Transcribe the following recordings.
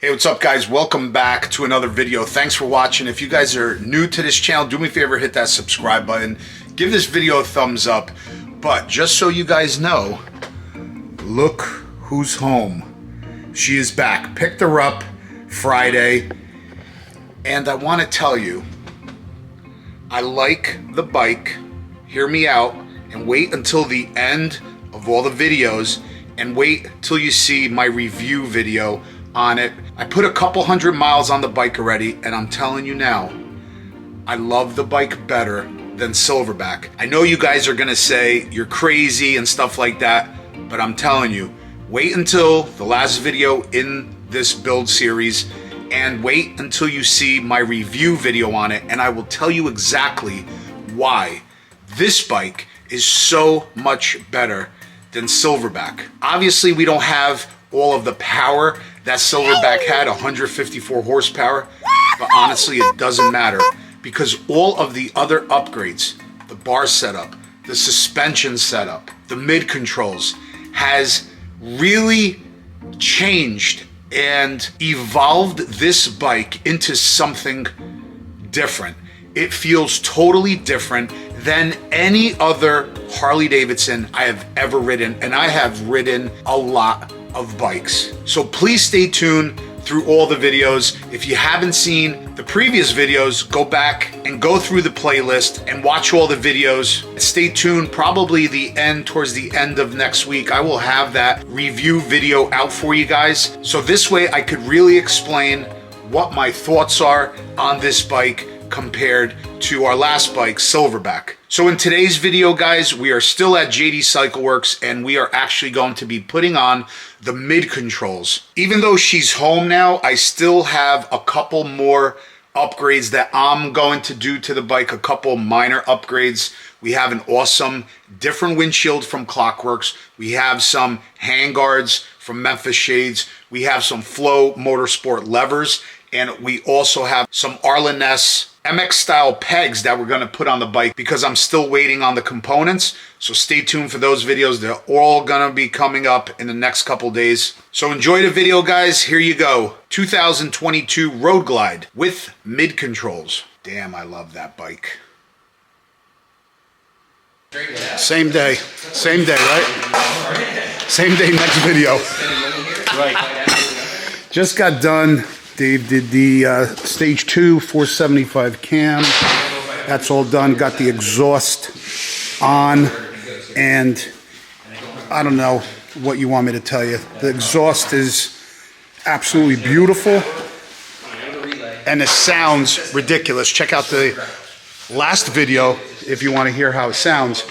Hey, what's up guys? Welcome back to another video. Thanks for watching. If you guys are new to this channel, do me a favor, hit that subscribe button. Give this video a thumbs up. But just so you guys know, look who's home. She is back. Picked her up Friday. And I want to tell you, I like the bike. Hear me out and wait until the end of all the videos and wait till you see my review video on it. I put a couple hundred miles on the bike already, and I'm telling you now, I love the bike better than Silverback. I know you guys are gonna say you're crazy and stuff like that, but I'm telling you, wait until the last video in this build series and wait until you see my review video on it, and I will tell you exactly why this bike is so much better than Silverback. Obviously, we don't have all of the power that Silverback had, 154 horsepower, but honestly it doesn't matter because all of the other upgrades, the bar setup, the suspension setup, the mid controls, has really changed and evolved this bike into something different. It feels totally different than any other Harley Davidson I have ever ridden, and I have ridden a lot of bikes. So please stay tuned through all the videos. If you haven't seen the previous videos, go back and go through the playlist and watch all the videos. Stay tuned, probably towards the end of next week, I will have that review video out for you guys. So this way I could really explain what my thoughts are on this bike compared to our last bike, Silverback. So in today's video, guys, we are still at JD Cycle Works and we are actually going to be putting on the mid controls. Even though she's home now, I still have a couple more upgrades that I'm going to do to the bike, a couple minor upgrades. We have an awesome different windshield from Clockworks. We have some handguards from Memphis Shades. We have some Flow Motorsport levers. And we also have some Arlen-ness MX style pegs that we're going to put on the bike because I'm still waiting on the components. So stay tuned for those videos. They're all going to be coming up in the next couple days. So enjoy the video, guys. Here you go. 2022 Road Glide with mid controls. Damn, I love that bike. Same day, right? Same day, next video. Right. Just got done. Dave did the stage 2 475 cam. That's all done. Got the exhaust on, and I don't know what you want me to tell you. The exhaust is absolutely beautiful, and it sounds ridiculous. Check out the last video if you want to hear how it sounds.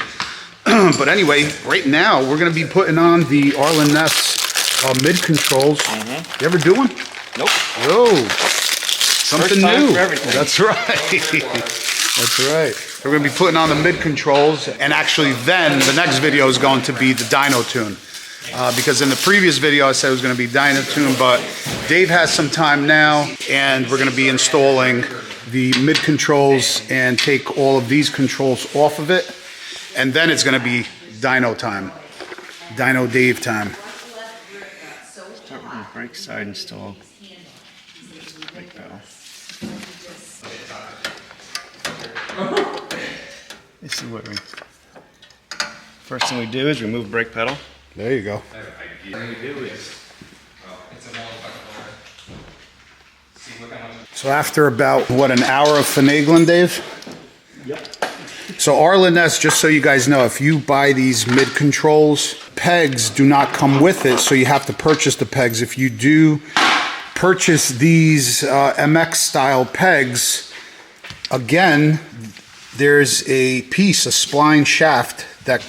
But anyway, right now we're going to be putting on the Arlen-ness mid controls. You ever do one? Nope. Whoa, something new. That's right. That's right. We're going to be putting on the mid controls, and actually then the next video is going to be the dyno tune. Because in the previous video I said it was going to be dyno tune, but Dave has some time now, and we're going to be installing the mid controls and take all of these controls off of it, and then it's going to be dyno time. Dyno Dave time. Start with the brake side installed. Brake pedal. This is what first thing we do is remove brake pedal. There you go. So after about, what, an hour of finagling, Dave? Yep. So Arlen-ness, just so you guys know, if you buy these mid controls, pegs do not come with it, so you have to purchase the pegs. If you do purchase these MX style pegs, again, there's a piece, a spline shaft that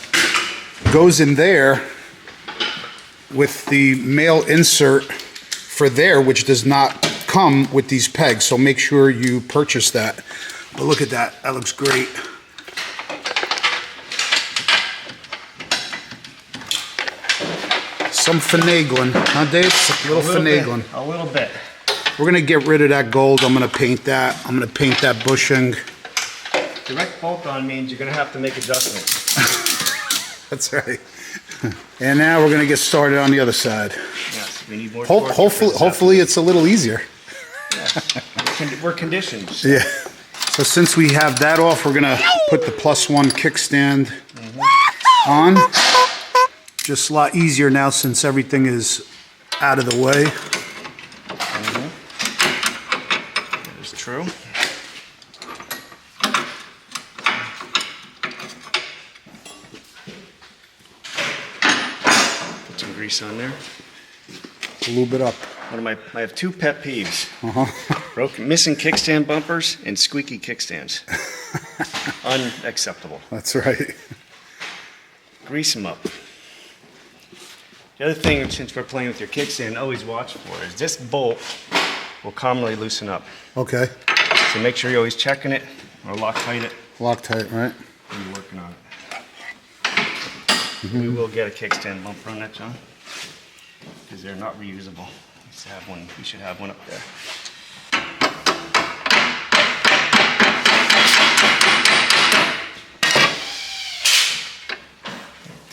goes in there with the male insert for there, which does not come with these pegs, so make sure you purchase that. But look at that, that looks great. Some finagling, huh Dave? A little finagling. A little bit. We're gonna get rid of that gold. I'm gonna paint that. I'm gonna paint that bushing. Direct bolt-on means you're gonna have to make adjustments. That's right. And now we're gonna get started on the other side. Yes. We need more torque. Hopefully it's a little easier. Yeah. We're conditioned. So. Yeah. So since we have that off, we're gonna put the +1 kickstand on. Just a lot easier now since everything is out of the way. That is true. Put some grease on there. A little bit up. I have 2 pet peeves. Missing kickstand bumpers and squeaky kickstands. Unacceptable. That's right. Grease them up. The other thing, since we're playing with your kickstand, always watch for is this bolt will commonly loosen up. Okay. So make sure you're always checking it or Loctite it. Loctite, right? When you're working on it. We will get a kickstand bumper on that, John, because they're not reusable. We should have one up there.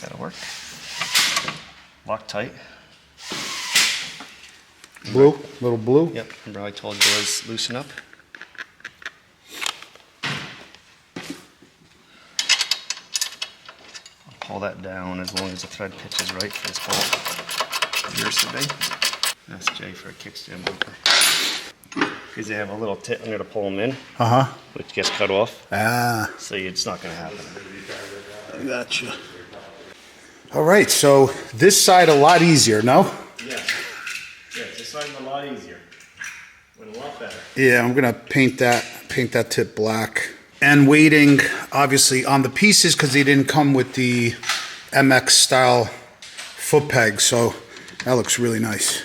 That'll work. Loctite. Blue, little blue. Yep. Remember I told you to always loosen up. I'll pull that down as long as the thread pitch is right for this bolt. Yours today. That's Jay for a kickstand bumper. Because they have a little tip under to pull them in, which gets cut off. Ah. So it's not going to happen. I gotcha. All right, so this side a lot easier, no? Yeah. Yeah, this side's a lot easier. Went a lot better. Yeah, I'm gonna paint that tip black. And waiting, obviously, on the pieces because they didn't come with the MX style foot peg, so that looks really nice.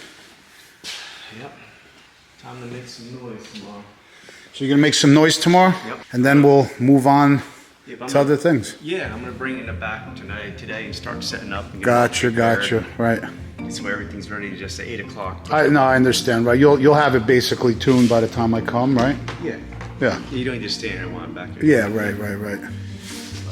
Yep. Time to make some noise tomorrow. So you're gonna make some noise tomorrow? Yep. And then we'll move on to other things. Yeah, I'm gonna bring it in the back today and start setting up. And Gotcha, right. So everything's ready just at 8 o'clock. I understand, right? You'll have it basically tuned by the time I come, right? Yeah. Yeah. You don't just stand there while I'm back there. Yeah, right.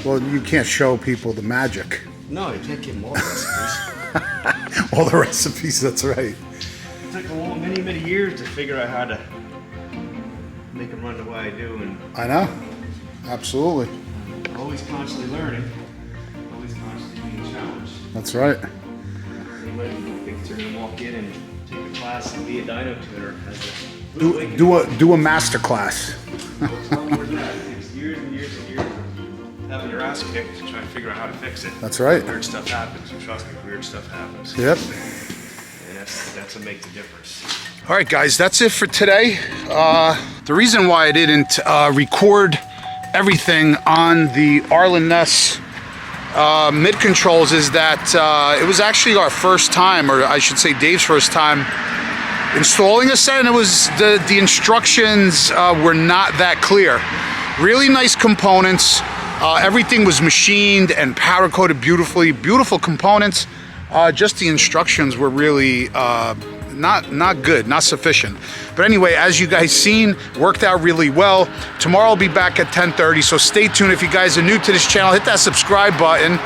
Well, you can't show people the magic. No, you can't give them all the recipes. All the recipes, that's right. It took many years to figure out how to make them run the way I do, and I know. Absolutely. always constantly learning, always constantly being challenged. That's right. Anybody who thinks they're gonna walk in and take a class and be a dyno tuner has a Do a master class. It's not more than that. It takes years and years and years of having your ass kicked to try and figure out how to fix it. That's right. Weird stuff happens. Trust me, weird stuff happens. Yep. And that's what makes the difference. All right, guys, that's it for today. The reason why I didn't record everything on the Arlen Ness mid controls is that it was actually our first time, or I should say Dave's first time installing a set, and it was the instructions were not that clear. Really nice components. Everything was machined and powder coated beautifully. Beautiful components. Just the instructions were really not good, not sufficient. But anyway, as you guys seen, worked out really well. Tomorrow I'll be back at 10:30, so stay tuned. If you guys are new to this channel, hit that subscribe button.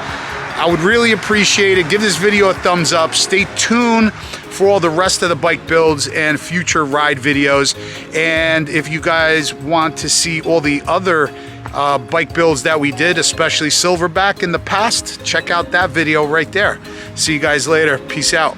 I would really appreciate it. Give this video a thumbs up. Stay tuned for all the rest of the bike builds and future ride videos. And if you guys want to see all the other bike builds that we did, especially Silverback in the past, check out that video right there. See you guys later. Peace out.